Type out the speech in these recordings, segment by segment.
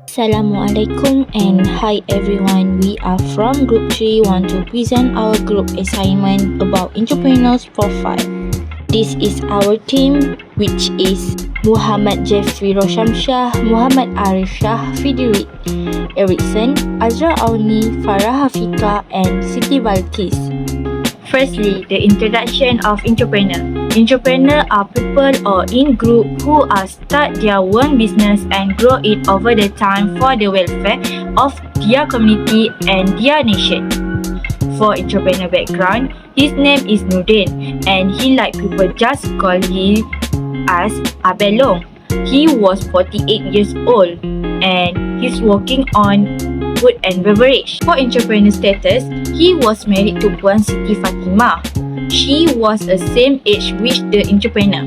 Assalamualaikum and hi everyone. We are from Group 3 want to present our group assignment about entrepreneurs profile. This is our team, which is Muhammad Jeffrey Roshamshah, Muhammad Arif Shah, Fidirik Erickson, Azra Auni, Farah Hafika and Siti Balkis. Firstly, the introduction of entrepreneur. Entrepreneur are people or in group who are start their own business and grow it over the time for the welfare of their community and their nation. For entrepreneur background, his name is Nurdin and he like people just call him as Abelong. He was 48 years old and he's working on food and beverage. For entrepreneur status, he was married to Puan Siti Fatimah. She was the same age with the entrepreneur.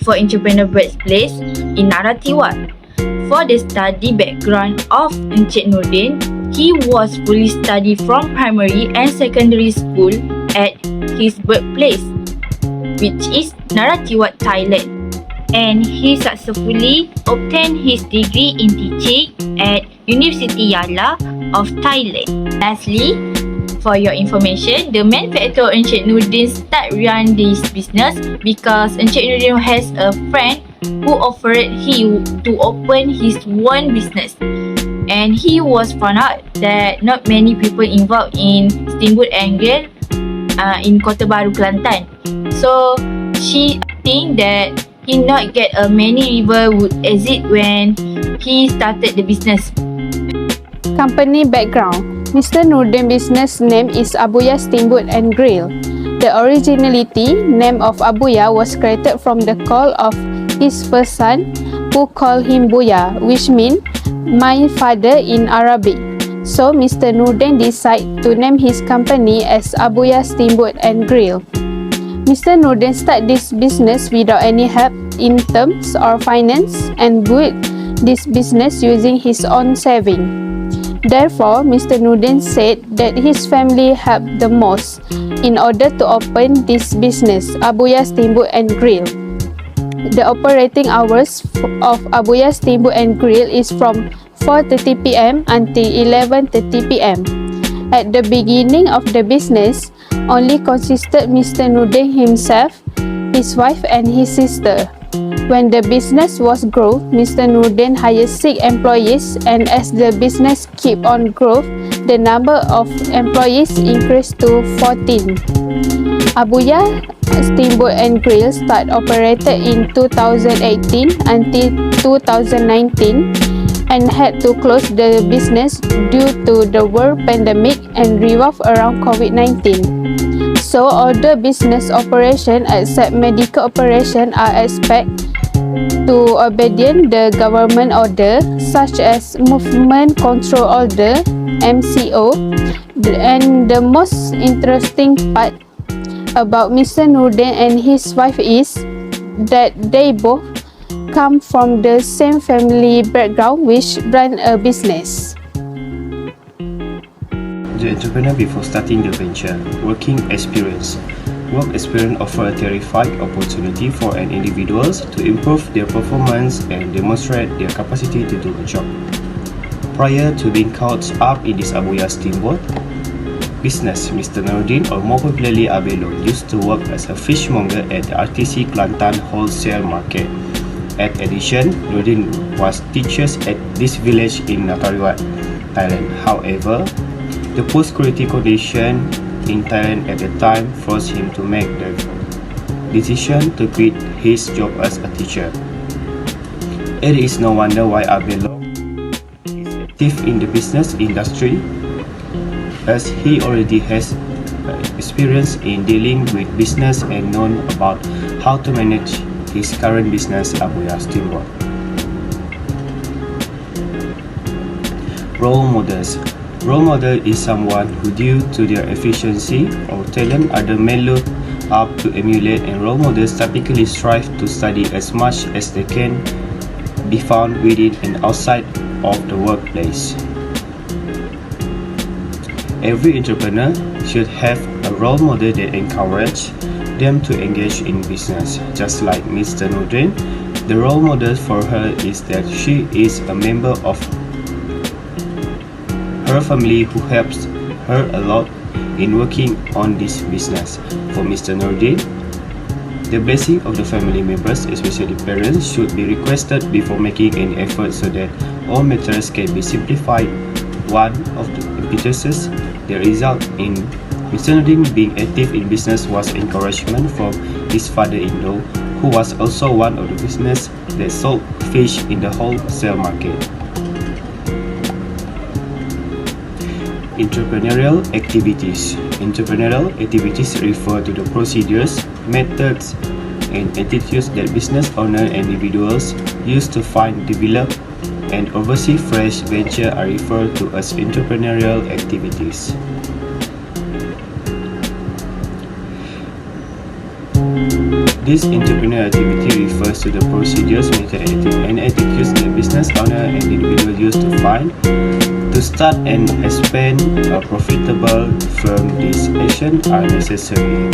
For entrepreneur birthplace, in Naratiwat. For the study background of Encik Nurdin, he was fully studied from primary and secondary school at his birthplace, which is Naratiwat, Thailand. And he successfully obtained his degree in teaching at University Yala of Thailand. Lastly, for your information, the main factor Encik Nurdin start run this business because Encik Nurdin has a friend who offered him to open his own business. And he was found out that not many people involved in steamboat and grill in Kota Baru, Kelantan. So she think that he not get a many river would exit when he started the business. Company background. Mr. Nurdin business name is Abuya Steamboat and Grill. The originality name of Abuya was created from the call of his first son who called him Buya, which means my father in Arabic. So Mr. Nurdin decided to name his company as Abuya Steamboat and Grill. Mr. Nurdin started this business without any help in terms or finance and built this business using his own saving. Therefore, Mr. Nurdin said that his family helped the most in order to open this business, Abuya Steamboat and Grill. The operating hours of Abuya Steamboat and Grill is from 4:30 p.m. until 11:30 p.m. At the beginning of the business, only consisted Mr. Nurdin himself, his wife and his sister. When the business was grown, Mr. Nurdin hired 6 employees, and as the business keep on growth, the number of employees increased to 14. Abuya Steamboat and Grill start operated in 2018 until 2019 and had to close the business due to the world pandemic and revolve around COVID-19. So all the business operation except medical operation are expected to obedient the government order such as Movement Control Order (MCO). And the most interesting part about Mr. Nurdin and his wife is that they both come from the same family background which run a business. The entrepreneur before starting the venture. Working experience. Work experience offers a terrific opportunity for an individuals to improve their performance and demonstrate their capacity to do a job. Prior to being caught up in this Abuya Steamboat business, Mr. Nurdin, or more popularly Abelo, used to work as a fishmonger at the RTC Kelantan Wholesale Market. At addition, Nurdin was teachers at this village in Natariwat, Thailand. However, the poor security condition in Thailand at the time forced him to make the decision to quit his job as a teacher. It is no wonder why Abelo is active in the business industry, as he already has experience in dealing with business and known about how to manage his current business, Abuya Steamboat. Role models. Role model is someone who, due to their efficiency or talent, others may look up to emulate, and role models typically strive to study as much as they can be found within and outside of the workplace. Every entrepreneur should have a role model that encourages them to engage in business. Just like Mr. Nurdin, The role model for her is that she is a member of her family who helps her a lot in working on this business. For Mr. Nordin, the blessing of the family members, especially parents, should be requested before making any effort so that all matters can be simplified. One of the impetuses that result in Mr. Nordin being active in business was encouragement from his father-in-law, who was also one of the business that sold fish in the wholesale market. Entrepreneurial activities. Entrepreneurial activities refer to the procedures, methods, and attitudes that business owners and individuals use to find, develop, and oversee fresh ventures are referred to as entrepreneurial activities. This entrepreneurial activity refers to the procedures, methods, and attitudes that business owners and individuals use to find, to start and expand a profitable firm. These actions are necessary.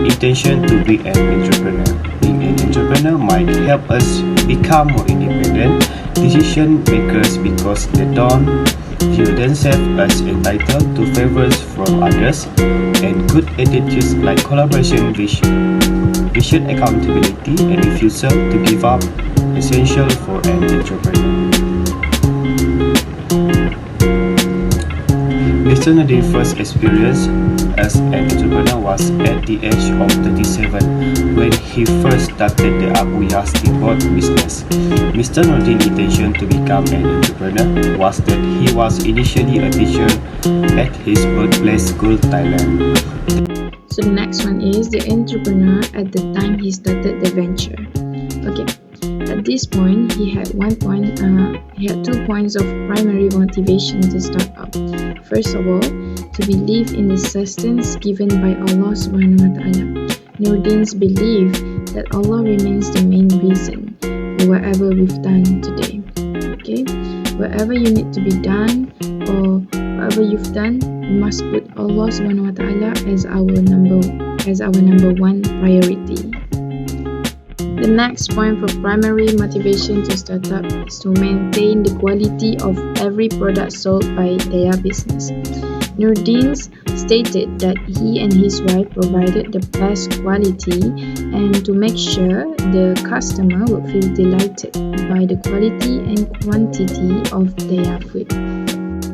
Intention to be an entrepreneur. Being an entrepreneur might help us become more independent decision makers because they don't view themselves as entitled to favors from others, and good attitudes like collaboration, vision, accountability, and refusal to give up essential for an entrepreneur. Mr. Nordin's first experience as an entrepreneur was at the age of 37 when he first started the Abuya steamboat business. Mr. Nordin's intention to become an entrepreneur was that he was initially a teacher at his birthplace school, Thailand. So the next one is the entrepreneur at the time he started the venture. Okay. At this point, he had 2 points of primary motivation to start up. First of all, to believe in the sustenance given by Allah subhanahu wa ta'ala. Nordin's belief that Allah remains the main reason for whatever we've done today. Okay, whatever you need to be done or whatever you've done, you must put Allah subhanahu wa ta'ala as our number one priority. The next point for primary motivation to start up is to maintain the quality of every product sold by their business. Nordin stated that he and his wife provided the best quality and to make sure the customer would feel delighted by the quality and quantity of their food.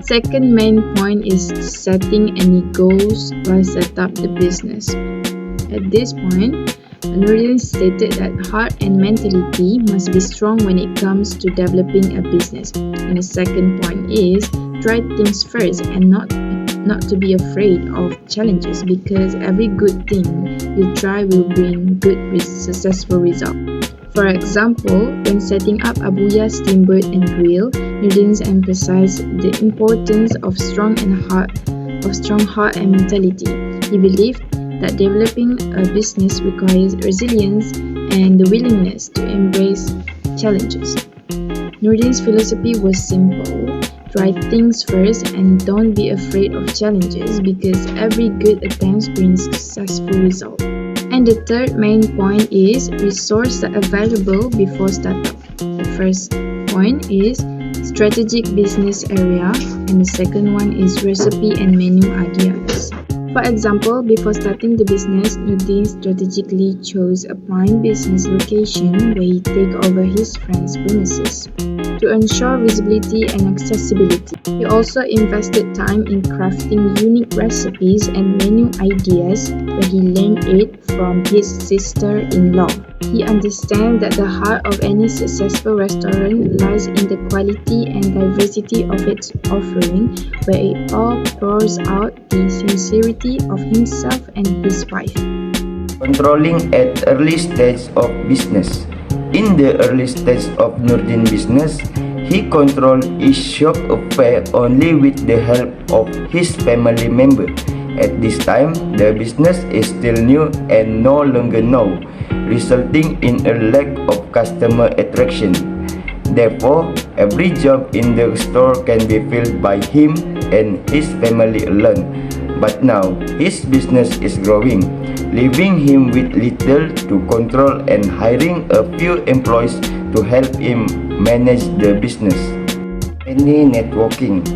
Second main point is setting any goals while set up the business. At this point, Nordin stated that heart and mentality must be strong when it comes to developing a business. And the second point is try things first and not to be afraid of challenges, because every good thing you try will bring good successful result. For example, when setting up Abuya Steamboat and Grill, Nordin emphasized the importance of strong heart and mentality. He believed that developing a business requires resilience and the willingness to embrace challenges. Nordin's philosophy was simple: try things first and don't be afraid of challenges, because every good attempt brings successful result. And the third main point is resources that are available before startup. The first point is strategic business area, and the second one is recipe and menu ideas. For example, before starting the business, Nordin strategically chose a prime business location where he take over his friend's premises to ensure visibility and accessibility. He also invested time in crafting unique recipes and menu ideas where he learned it from his sister-in-law. He understands that the heart of any successful restaurant lies in the quality and diversity of its offering, where it all pours out the sincerity of himself and his wife. Controlling at early stage of business. In the early stage of Nordin business, he controlled his shop affair only with the help of his family member. At this time, the business is still new and no longer known, resulting in a lack of customer attraction. Therefore, every job in the store can be filled by him and his family alone. but now his business is growing, leaving him with little to control and hiring a few employees to help him manage the business. Any networking.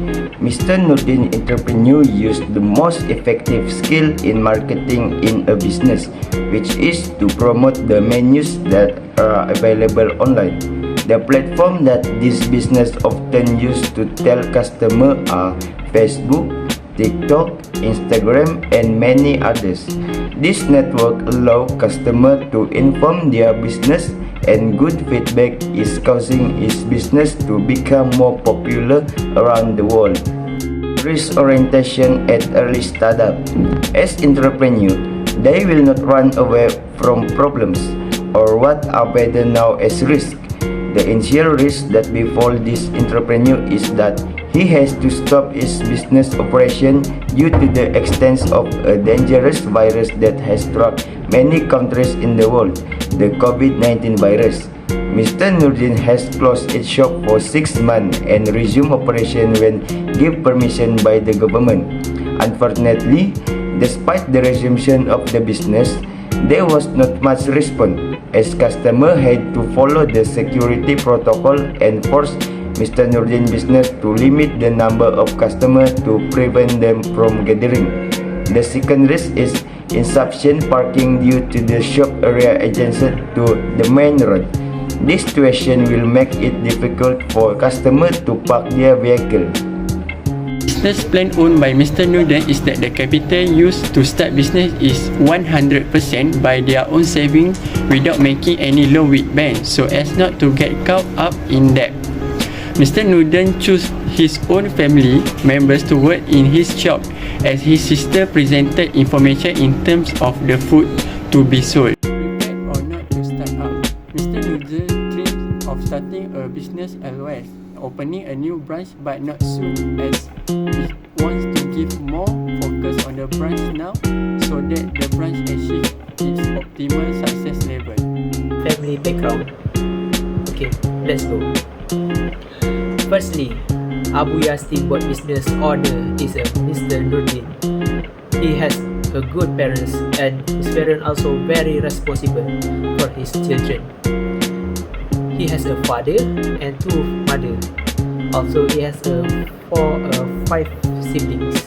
Mr. Nurdin entrepreneur used the most effective skill in marketing in a business, which is to promote the menus that are available online. The platform that this business often use to tell customer are Facebook, TikTok, Instagram, and many others. This network allow customer to inform their business, and good feedback is causing his business to become more popular around the world. Risk orientation at early startup. As entrepreneur, they will not run away from problems or what are better now as risk. The initial risk that befall this entrepreneur is that he has to stop his business operation due to the extent of a dangerous virus that has struck many countries in the world, the COVID-19 virus. Mr. Nurdin has closed its shop for 6 months and resumed operation when given permission by the government. Unfortunately, despite the resumption of the business, there was not much response, as customers had to follow the security protocol and force Mr. Nurdin business to limit the number of customers to prevent them from gathering. The second risk is insufficient parking due to the shop area adjacent to the main road. This situation will make it difficult for customers to park their vehicle. Business plan owned by Mr. Nurdin is that the capital used to start business is 100% by their own saving without making any loan with banks, so as not to get caught up in debt. Mr. Nurdin chose his own family members to work in his shop, as his sister presented information in terms of the food to be sold. Prepared or not to start up, Mr. Nurdin dreams of starting a business elsewhere, opening a new branch, but not soon, as he wants to give more focus on the branch now so that the branch achieves its optimal success level. Family background. Okay, let's go. Firstly, Abuya Steamboat business owner is a Mr. Nurdin. He has a good parents, and his parents also very responsible for his children. He has a father and 2 mother. Also, he has 5 siblings.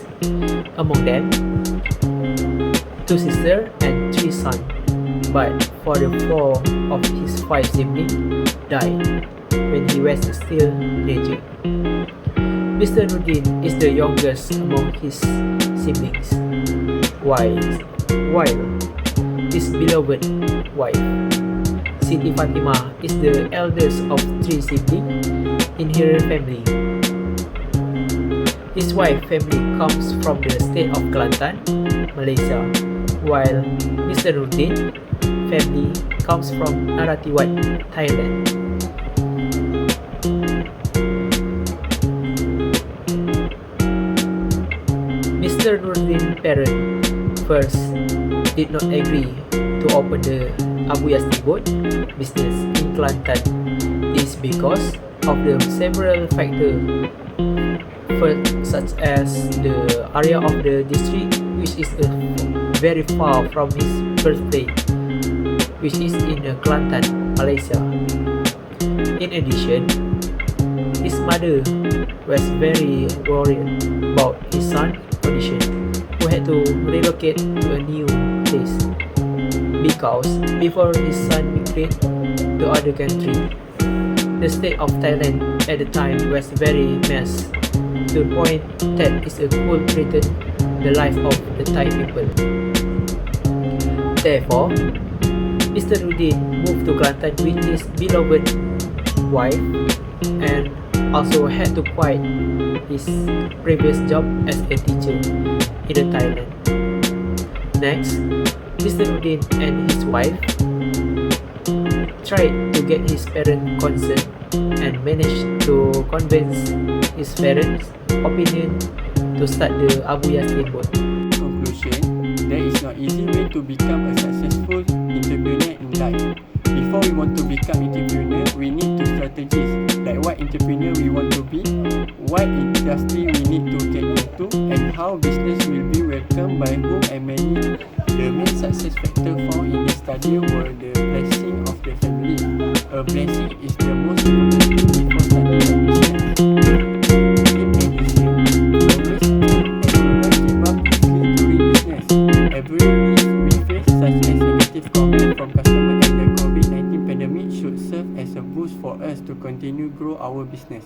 Among them, 2 sisters and 3 sons. But for the 4 of his 5 siblings died when he was still teenager. Mr. Nurdin is the youngest among his siblings, while his beloved wife, Siti Fatimah, is the eldest of 3 siblings in her family. His wife family comes from the state of Kelantan, Malaysia, while Mr. Nurdin family comes from Narathiwat, Thailand. Mr. Nurdin's parents first did not agree to open the Abuya Steamboat business in Kelantan. This is because of the several factors, such as the area of the district, which is very far from his birthplace, which is in Kelantan, Malaysia. In addition, his mother was very worried about his son's condition, who had to relocate to a new place, because before his son migrated to other country, the state of Thailand at the time was very mess, to the point that it could threaten the life of the Thai people. Therefore, Mr. Nurdin moved to Kelantan with his beloved wife, and also had to quit his previous job as a teacher in Thailand. Next, Mr. Nurdin and his wife tried to get his parents' consent and managed to convince his parents' opinion to start the Abuya Steamboat. Conclusion: there is no easy way to become a successful entrepreneur in life. Before we want to become entrepreneur, we need to strategies, like what entrepreneur we want to be, what industry we need to get into, and how business will be welcomed by whom and many. The main success factor found in this study were the blessing of the family. A blessing is the most important thing before starting a business. In addition, always and do not give up easily during business. Every risk we face, such as negative comment from customers and the COVID-19 pandemic, should serve as a boost for us to continue grow our business.